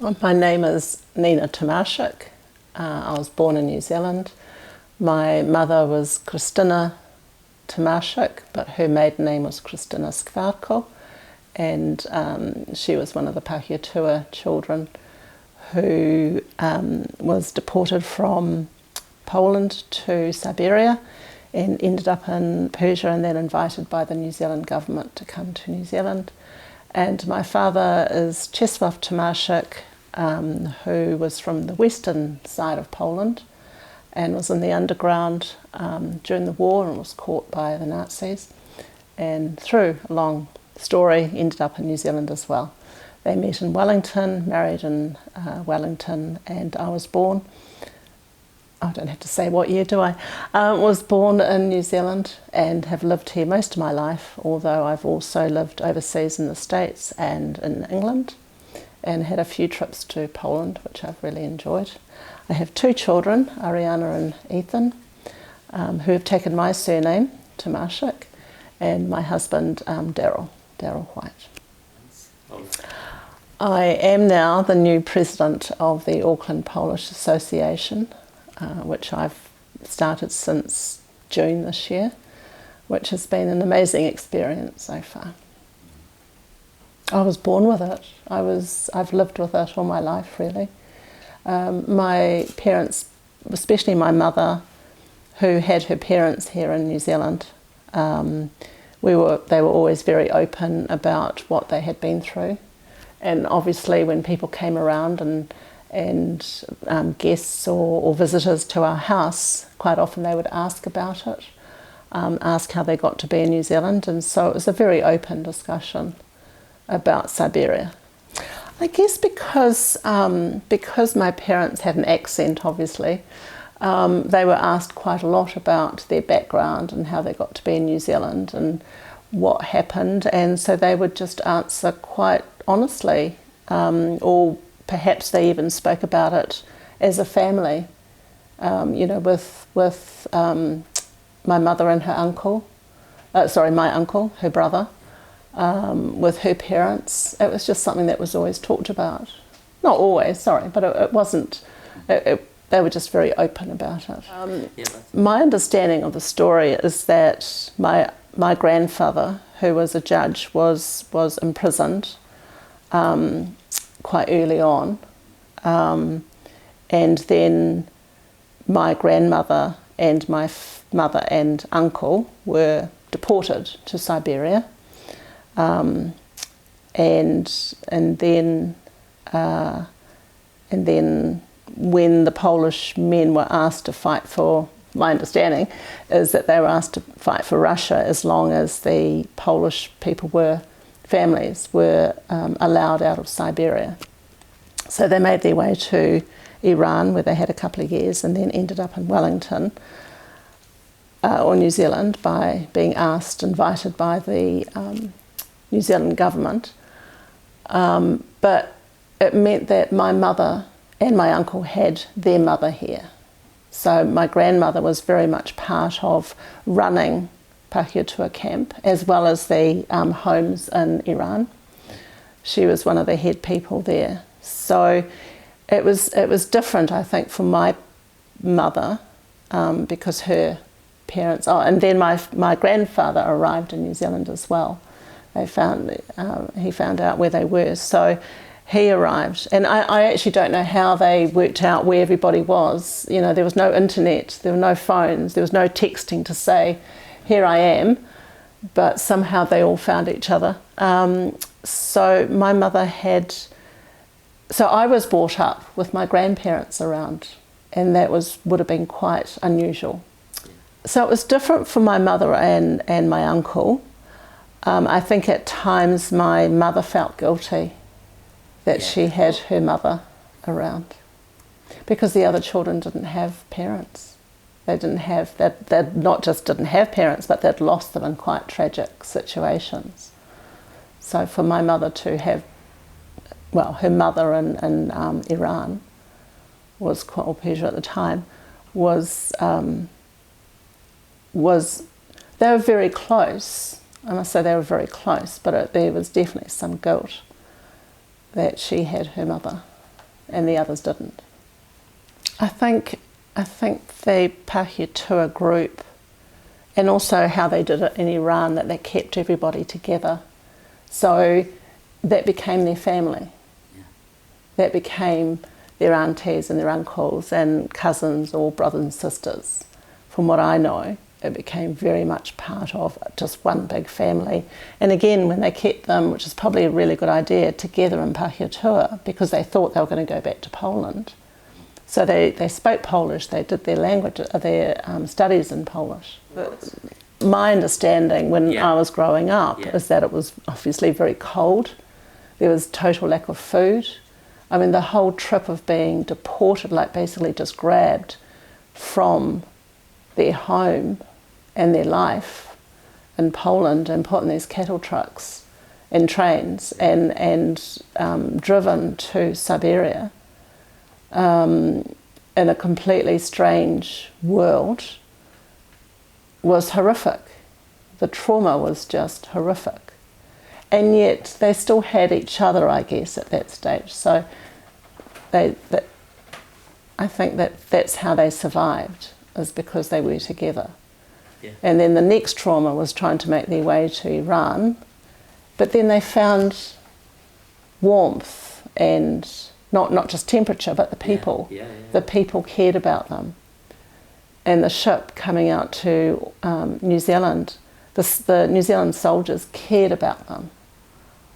Well, my name is Nina Tomaszyk. I was born in New Zealand. My mother was Krystyna Tomaszyk, but her maiden name was Krystyna Skwarko, and she was one of the Pahiatua children who was deported from Poland to Siberia and ended up in Persia and then invited by the New Zealand government to come to New Zealand. And my father is Czesław Tomaszyk, who was from the western side of Poland and was in the underground during the war and was caught by the Nazis, and through a long story ended up in New Zealand as well. They met in Wellington, married in Wellington, and I was born, I don't have to say what year, do I? Was born in New Zealand and have lived here most of my life, although I've also lived overseas in the States and in England, and had a few trips to Poland, which I've really enjoyed. I have two children, Ariana and Ethan, who have taken my surname, Tomaszyk, and my husband, Daryl White. I am now the new president of the Auckland Polish Association, which I've started since June this year, which has been an amazing experience so far. I was born with it. I've lived with it all my life, really. My parents, especially my mother, who had her parents here in New Zealand, they were always very open about what they had been through. And obviously when people came around and guests or visitors to our house, quite often they would ask about it, ask how they got to be in New Zealand, and so it was a very open discussion about Siberia. I guess because my parents had an accent, obviously, they were asked quite a lot about their background and how they got to be in New Zealand and what happened, and so they would just answer quite honestly, or perhaps they even spoke about it as a family, with my mother and her uncle, my uncle, her brother, with her parents. It was just something that was always talked about. Not always, but it wasn't, they were just very open about it. My understanding of the story is that my grandfather, who was a judge, was imprisoned quite early on, and then my grandmother and my mother and uncle were deported to Siberia, and then when the Polish men were asked to fight for, my understanding is that they were asked to fight for Russia as long as the Polish families were allowed out of Siberia. So they made their way to Iran, where they had a couple of years, and then ended up in Wellington, or New Zealand, by being invited by the New Zealand government. But it meant that my mother and my uncle had their mother here. So my grandmother was very much part of running Pahiatua camp, as well as the homes in Iran. She was one of the head people there. So it was different, I think, for my mother, because her parents, and then my grandfather arrived in New Zealand as well. He found out where they were, so he arrived, and I actually don't know how they worked out where everybody was. There was no internet, there were no phones, there was no texting to say, here I am, but somehow they all found each other. So my mother so I was brought up with my grandparents around, and that would have been quite unusual. So it was different for my mother and my uncle. I think at times my mother felt guilty that she had her mother around, because the other children didn't have parents. They not just didn't have parents, but they'd lost them in quite tragic situations. So for my mother to have, her mother in Iran or Persia at the time, they were very close. I must say they were very close, but there was definitely some guilt that she had her mother and the others didn't. I think the Pahiatua group, and also how they did it in Iran, that they kept everybody together. So that became their family. Yeah. That became their aunties and their uncles and cousins or brothers and sisters. From what I know, it became very much part of just one big family. And again, when they kept them, which is probably a really good idea, together in Pahiatua, because they thought they were going to go back to Poland. So they spoke Polish, they did their language, their studies in Polish. But my understanding when I was growing up is that it was obviously very cold. There was total lack of food. I mean, the whole trip of being deported, like basically just grabbed from their home and their life in Poland and put in these cattle trucks and trains and driven to Siberia in a completely strange world was horrific. The trauma was just horrific. And yet they still had each other, I guess, at that stage. So I think that's how they survived, is because they were together. Yeah. And then the next trauma was trying to make their way to Iran, but then they found warmth and not just temperature, but the people. Yeah. The people cared about them. And the ship coming out to New Zealand, the New Zealand soldiers cared about them.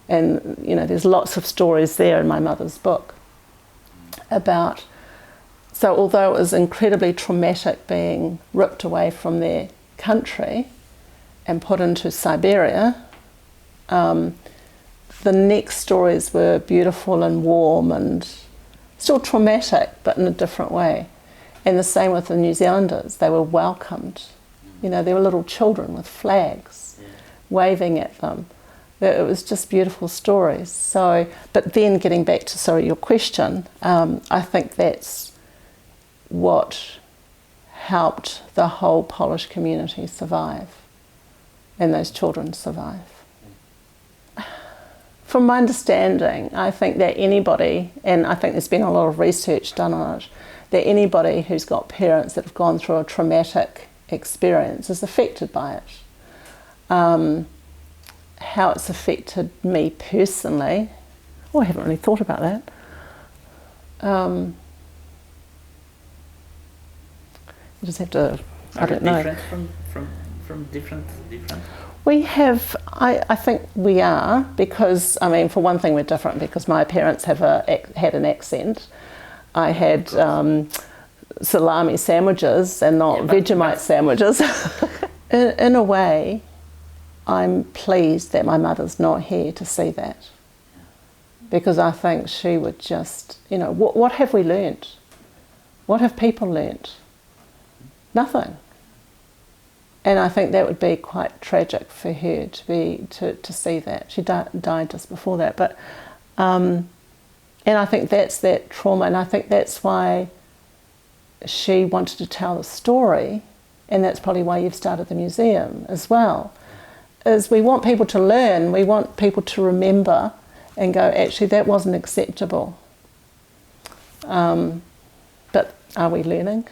And, you know, there's lots of stories there in my mother's book about, so although it was incredibly traumatic being ripped away from their country and put into Siberia, the next stories were beautiful and warm and still traumatic, but in a different way. And the same with the New Zealanders. They were welcomed. You know, there were little children with flags waving at them. It was just beautiful stories. So, but then getting back to, your question, I think that's what helped the whole Polish community survive and those children survive. From my understanding, I think that anybody, and I think there's been a lot of research done on it, that anybody who's got parents that have gone through a traumatic experience is affected by it. How it's affected me personally, I haven't really thought about that. You just have to, I don't know. Different from different? We have, I think we are, because, I mean, for one thing we're different because my parents had an accent. I had salami sandwiches and not Vegemite sandwiches. in a way, I'm pleased that my mother's not here to see that, because I think she would just, you know, what have we learnt? What have people learnt? Nothing. And I think that would be quite tragic for her to see that. She died just before that, but and I think that's that trauma, and I think that's why she wanted to tell the story, and that's probably why you've started the museum as well. Is we want people to learn, we want people to remember and go, actually that wasn't acceptable. But are we learning?